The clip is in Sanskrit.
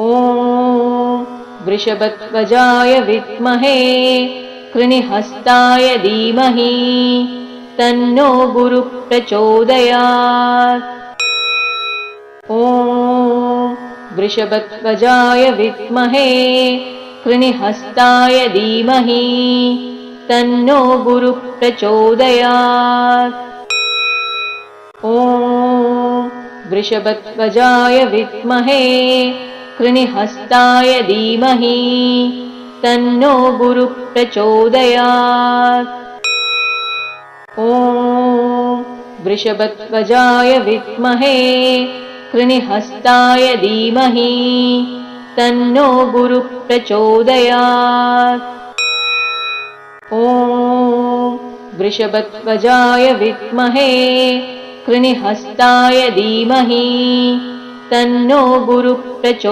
ॐ वृषभध्वजाय विद्महे कृणिहस्ताय धीमहि तन्नो गुरुः प्रचोदयात्। ॐ वृषभध्वजाय विद्महे कृणिहस्ताय धीमहि तन्नो गुरुः प्रचोदयात्। ॐ वृषभध्वजाय विद्महे कृणिहस्ताय धीमहि तन्नो गुरुः प्रचोदयात्। ॐ वृषभध्वजाय विद्महे कृणिहस्ताय धीमहि तन्नो गुरुः प्रचोदयात्। ॐ वृषभध्वजाय विद्महे कृणिहस्ताय धीमहि तन्नो गुरुः प्रचोदयात्।